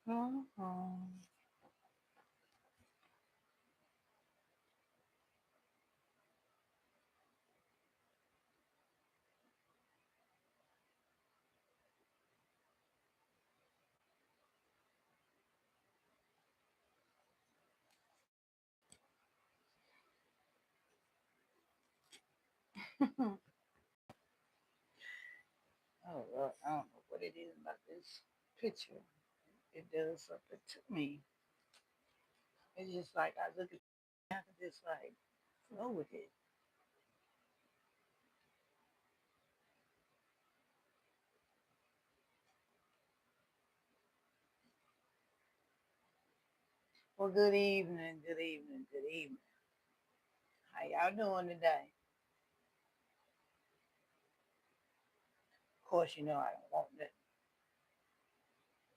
Mhm. Oh, Lord, I don't know what it is about this picture. It does something to me. It's just like I look at it, I can just like flow with it. Well, good evening, good evening, good evening. How y'all doing today? Of course, you know I don't want that.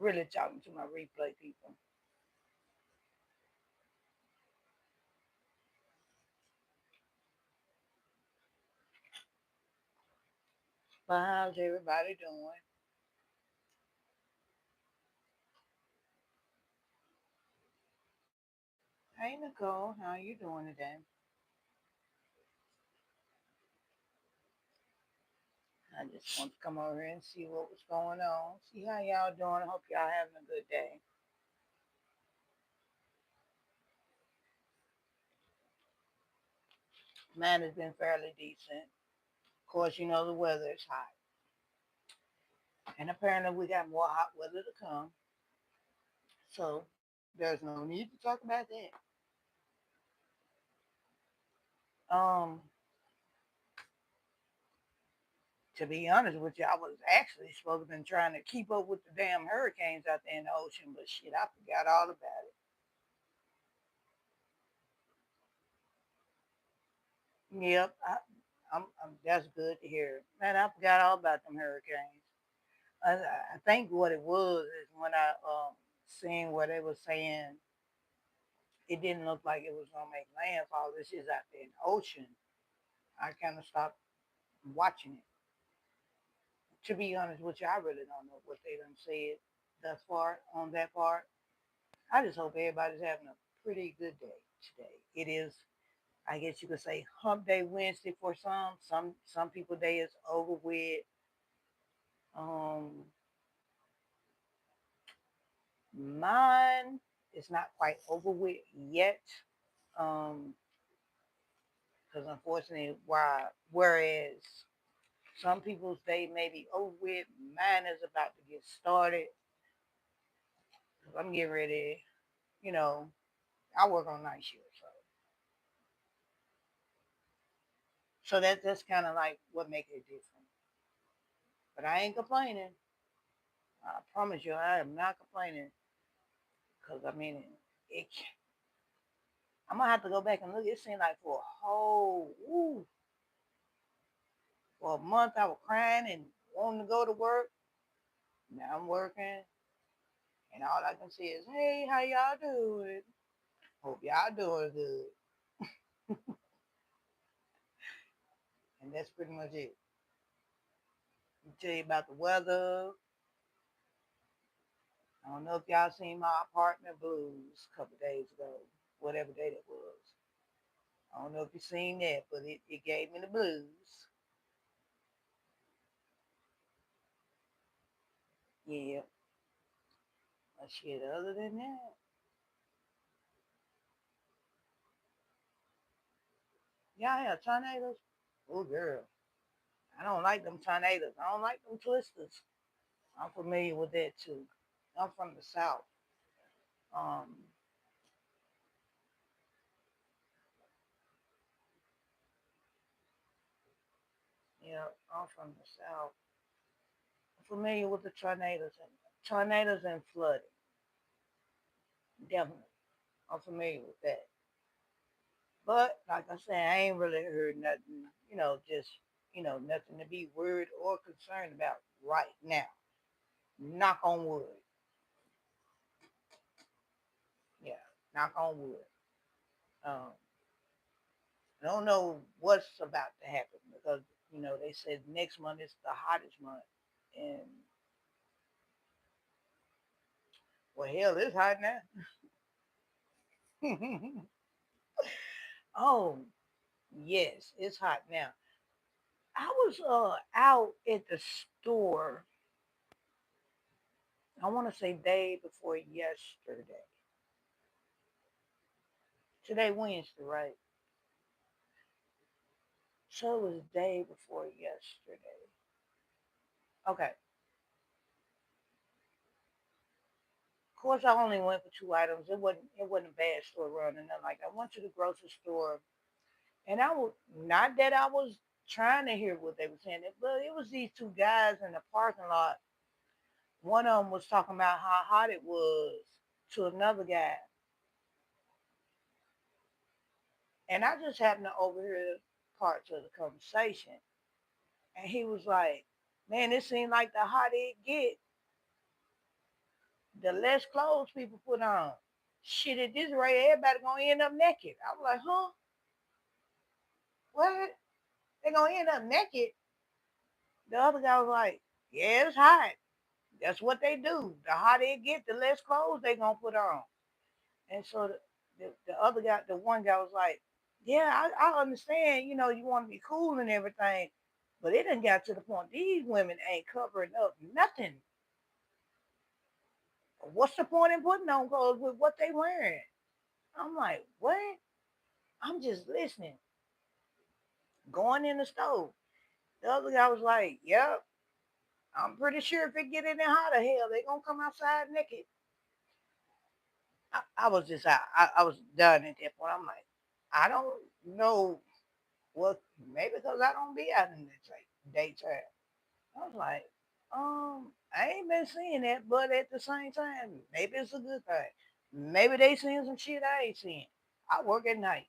Really talking to my replay people. But how's everybody doing? Hey, Nicole, how you doing today? I just want to come over here and see what was going on. See how y'all doing. I hope y'all having a good day. Mine has been fairly decent. Of course, you know the weather is hot. And apparently we got more hot weather to come. So there's no need to talk about that. To be honest with you, I was actually supposed to been trying to keep up with the damn hurricanes out there in the ocean, but shit, I forgot all about it. Yep, that's good to hear. Man, I forgot all about them hurricanes. I think what it was is when I seen what they were saying, it didn't look like it was gonna make landfall. This is out there in the ocean. I kind of stopped watching it. To be honest with you, I really don't know what they done said thus far on that part. I just hope everybody's having a pretty good day today. It is, I guess you could say, Hump Day Wednesday for some. Some people day is over with. Um, Mine is not quite over with yet. Um, because unfortunately, whereas some people's day may be over with, mine is about to get started. Cause I'm getting ready. You know, I work on night shift, so that's kind of like what makes it different. But I ain't complaining. I promise you, I am not complaining. Cause I mean, it. I'm gonna have to go back and look. It seemed like for a month I was crying and wanting to go to work. Now I'm working, and all I can say is, "Hey, how y'all doing? Hope y'all doing good." And that's pretty much it. I'll tell you about the weather. I don't know if y'all seen my apartment blues a couple days ago, whatever day that was. I don't know if you seen that, but it gave me the blues. Yeah, but shit, other than that, y'all have tornadoes? Oh, girl. I don't like them tornadoes. I don't like them twisters. I'm familiar with that too. I'm from the South. Um, yeah, I'm from the South. I'm familiar with the tornadoes and flooding. Definitely. I'm familiar with that. But like I said, I ain't really heard nothing, just, nothing to be worried or concerned about right now. Knock on wood. Yeah, knock on wood. Um, I don't know what's about to happen because they said next month is the hottest month, and well, hell, it's hot now. Oh yes, it's hot now. I was out at the store. I want to say day before yesterday. Today Wednesday, right? So it was day before yesterday. Okay. Of course, I only went for two items. It wasn't a bad store run, and like I went to the grocery store, and I was not that I was trying to hear what they were saying, but it was these two guys in the parking lot. One of them was talking about how hot it was to another guy, and I just happened to overhear parts of the conversation, and he was like, "Man, it seemed like the hotter it get, the less clothes people put on. Shit, at this rate, everybody gonna end up naked." I was like, "Huh? What? They gonna end up naked?" The other guy was like, "Yeah, it's hot. That's what they do. The hotter it get, the less clothes they gonna put on." And so the other guy, the one guy was like, "Yeah, I understand. You want to be cool and everything, but it done got to the point these women ain't covering up nothing. What's the point in putting on clothes with what they wearing?" I'm like, "What?" I'm just listening, going in the stove. The other guy was like, "Yep, I'm pretty sure if it get any hotter, hell, they gonna come outside naked." I was just out. I was done at that point. I'm like, I don't know what. Maybe because I don't be out in the daytime. I was like, I ain't been seeing that, but at the same time, maybe it's a good thing. Maybe they seeing some shit I ain't seeing. I work at night.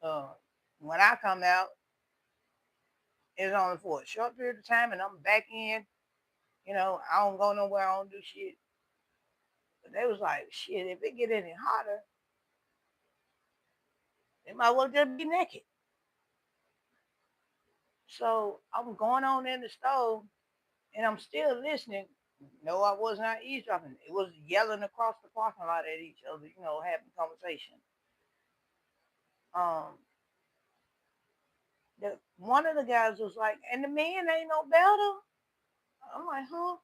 Uh, when I come out, it's only for a short period of time, and I'm back in. I don't go nowhere. I don't do shit. But they was like, shit, if it get any hotter, they might well just be naked. So I'm going on in the stove, and I'm still listening. No, I was not eavesdropping. It was yelling across the parking lot at each other, having conversation. Um, one of the guys was like, "And the men ain't no better." I'm like, "Huh?"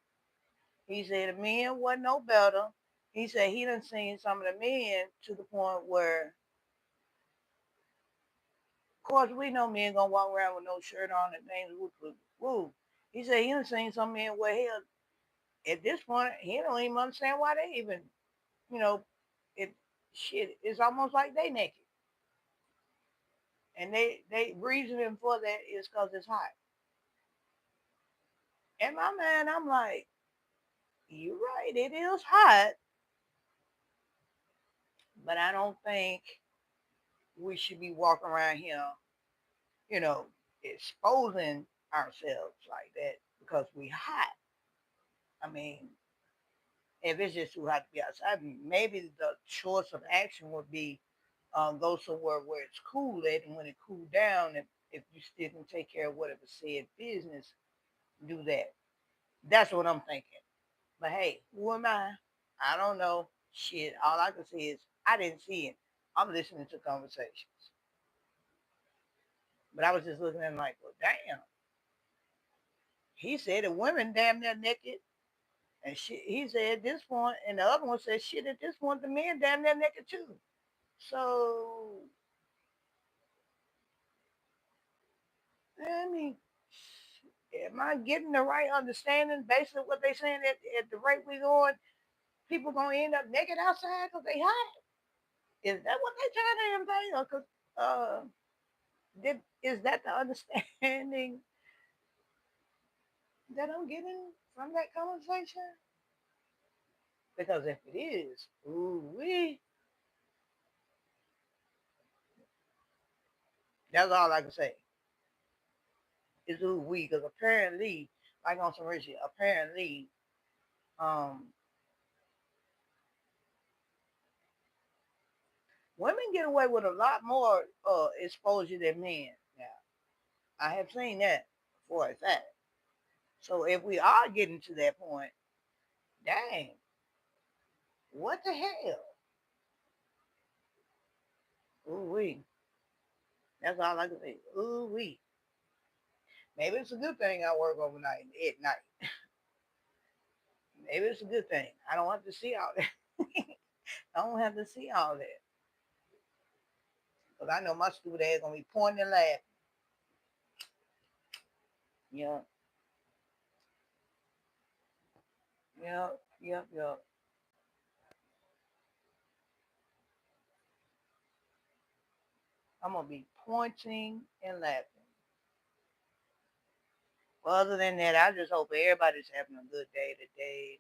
He said the men wasn't no better. He said he done seen some of the men to the point where, of course, we know men gonna walk around with no shirt on and things. Woo, woo, woo. He said he done seen some men where hell at this point he don't even understand why they even, you know, it shit. It's almost like they naked, and they reasoning for that is because it's hot. In my mind, I'm like, you're right, it is hot, but I don't think we should be walking around here, you know, exposing ourselves like that because we hot. I mean, if it's just too hot to be outside, maybe the choice of action would be go somewhere where it's cool at, and when it cool down, if you still can take care of whatever said business, do that. That's what I'm thinking. But hey, who am I? I don't know. Shit, all I can say is I didn't see it. I'm listening to conversations. But I was just looking at him like, well, damn. He said the women damn near naked. And he said at this point, and the other one said, shit, at this point, the men damn near naked too. So, I mean, am I getting the right understanding? Basically, what they saying at the rate we going, people gonna end up naked outside because they hot. Is that what they trying to invade? Or is that the understanding that I'm getting from that conversation? Because if it is, ooh wee, that's all I can say. Is ooh wee, because apparently, like on some rich shit, apparently, um, Women get away with a lot more exposure than men. Now, I have seen that for a fact. So if we are getting to that point, dang, what the hell? Ooh wee. That's all I can say. Ooh wee. Maybe it's a good thing I work overnight at night. Maybe it's a good thing. I don't have to see all that. I don't have to see all that. Because I know my stupid ass gonna be pointing and laughing. Yeah, yeah, yeah, yeah. I'm gonna be pointing and laughing. Well, other than that, I just hope everybody's having a good day today.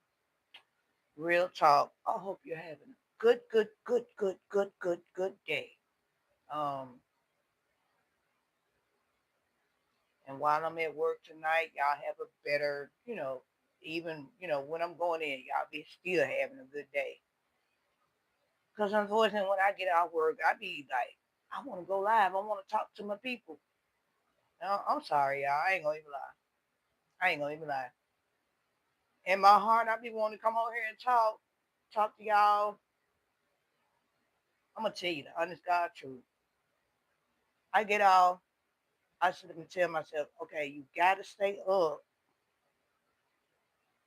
Real talk. I hope you're having a good, good, good, good, good, good, good day. Um, and while I'm at work tonight, y'all have a better, even, when I'm going in, y'all be still having a good day. Because unfortunately, when I get out of work, I be like, I want to go live. I want to talk to my people. I'm sorry, y'all. I ain't gonna even lie. I ain't gonna even lie. In my heart, I be wanting to come over here and talk to y'all. I'm gonna tell you the honest God truth. I get off. I sit up and tell myself, okay, you gotta stay up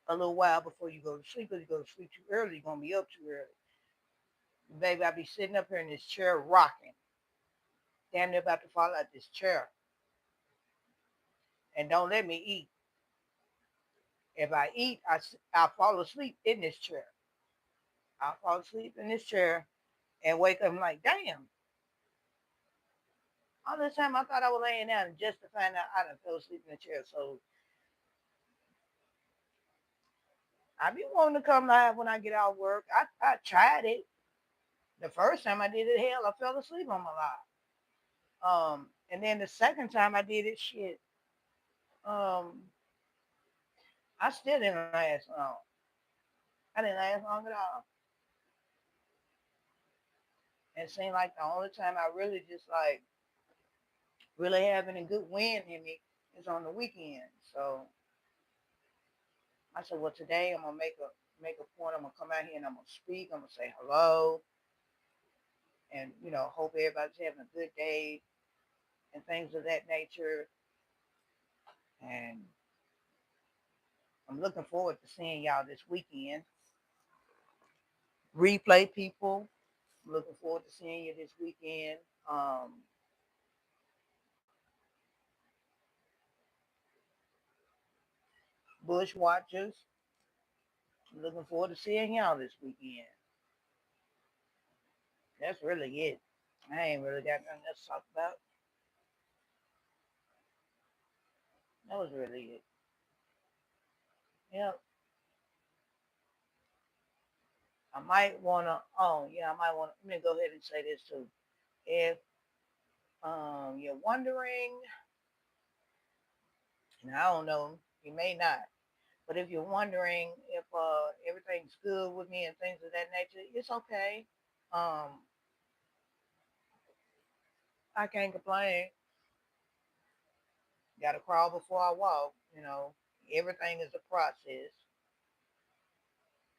a little while before you go to sleep. Because you go to sleep too early, you're gonna be up too early. Baby, I be sitting up here in this chair rocking, damn near about to fall out this chair, and don't let me eat. If I eat, I fall asleep in this chair. I fall asleep in this chair and wake up and like, damn. All this time I thought I was laying down and just to find out I done fell asleep in the chair. So I be wanting to come live when I get out of work. I tried it. The first time I did it, hell, I fell asleep on my live. And then the second time I did it, shit, um, I still didn't last long. I didn't last long at all. It seemed like the only time I really just like really having a good wind in me is on the weekend. So I said, well, today I'm gonna make a point. I'm gonna come out here and I'm gonna speak. I'm gonna say hello, and hope everybody's having a good day and things of that nature. And I'm looking forward to seeing y'all this weekend. Replay people, I'm looking forward to seeing you this weekend. Bush watchers, I'm looking forward to seeing y'all this weekend. That's really it. I ain't really got nothing else to talk about. That was really it. Yep. I might wanna. Oh yeah, I might wanna. Let me go ahead and say this too. If you're wondering, and I don't know, you may not, but if you're wondering if everything's good with me and things of that nature, it's okay. Um, I can't complain. Got to crawl before I walk. Everything is a process.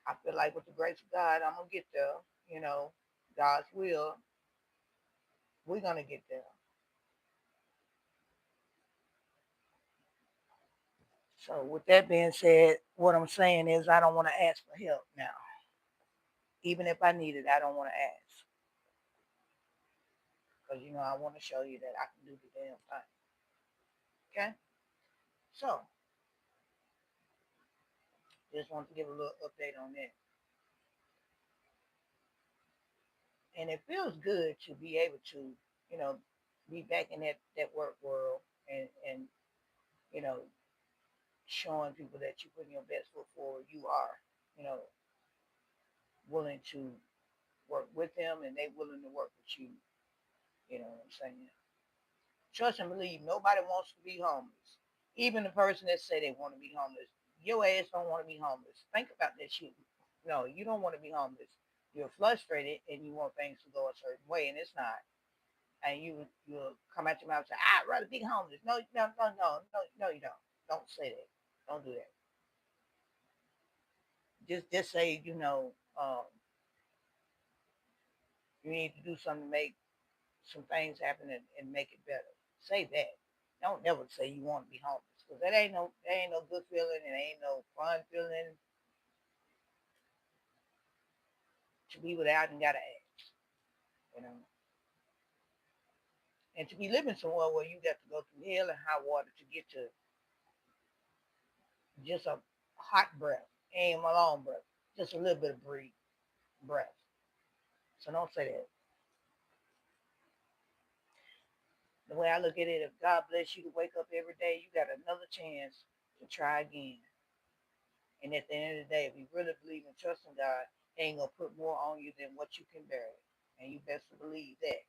I feel like with the grace of God, I'm gonna get there. You know, God's will, we're gonna get there. So, with that being said, what I'm saying is, I don't want to ask for help now. Even if I need it, I don't want to ask because I want to show you that I can do the damn thing. Okay. So, just want to give a little update on that. And it feels good to be able to, you know, be back in that work world and you know showing people that you put your best foot forward. You are, you know, willing to work with them and they willing to work with you. You know what I'm saying? Trust and believe. Nobody wants to be homeless. Even the person that say they want to be homeless, your ass don't want to be homeless. Think about that shit. No, you don't want to be homeless. you're frustrated and you want things to go a certain way, and it's not. And you'll come out your mouth and say, "I'd rather be homeless." No, no, no, no, no, no, you don't. Don't say that. Don't do that. Just say, you need to do something to make some things happen and make it better. Say that. Don't never say you want to be homeless because that ain't no good feeling. It ain't no fun feeling to be without and gotta ask. You know, and to be living somewhere where you got to go through hell and high water to get to just a hot breath, ain't my long breath, just a little bit of breath. So don't say that. The way I look at it, if God bless you to wake up every day, you got another chance to try again. And at the end of the day, if you really believe and trust in God, He ain't gonna put more on you than what you can bear. And you best to believe that.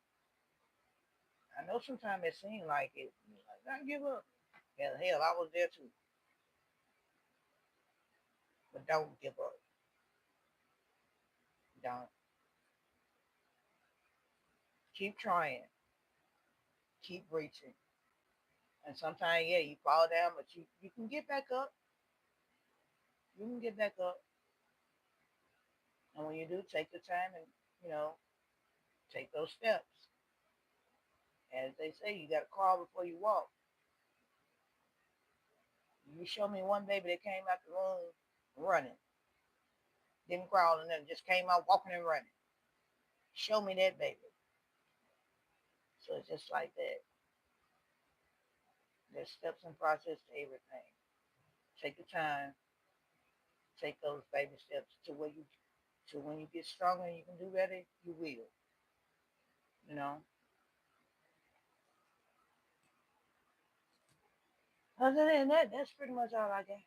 I know sometimes it seems like it. You're like, I give up. Hell, I was there too. But don't give up. Don't. Keep trying. Keep reaching. And sometimes, yeah, you fall down, but you can get back up. You can get back up. And when you do, take the time and, you know, take those steps. As they say, you got to crawl before you walk. You show me one baby that came out the room running, didn't crawl and then just came out walking and running. Show me that baby. So it's just like that. There's steps and process to everything. Take the time, take those baby steps to when you get stronger and you can do better, you will. You know. Other than that, that's pretty much all I got.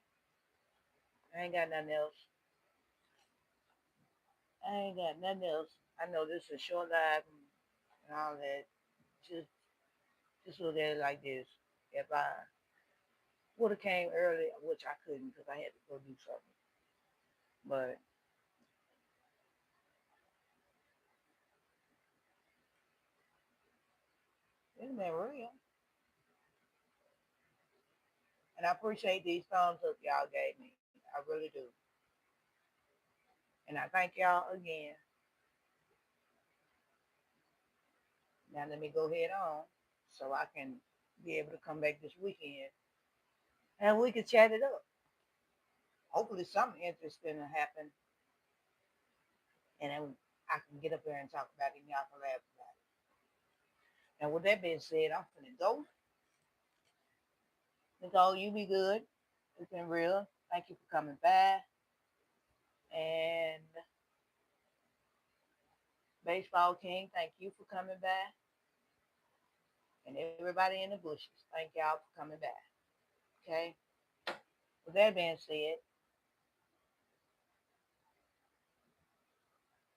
I ain't got nothing else. I ain't got nothing else. I know this is a short life and all that. Just just look at it like this. If I would have came early, which I couldn't because I had to go do something. But it's been real. And I appreciate these thumbs up y'all gave me. I really do. And I thank y'all again. Now let me go head on so I can be able to come back this weekend and we can chat it up. Hopefully something interesting will happen and then I can get up there and talk about it and y'all can laugh about it. And with that being said, I'm finna go. Nicole, you be good. It's been real. Thank you for coming by. And Baseball King, thank you for coming by. And everybody in the bushes, thank y'all for coming by. Okay? With that being said,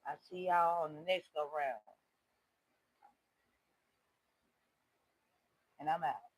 I see y'all on the next go round. And I'm out.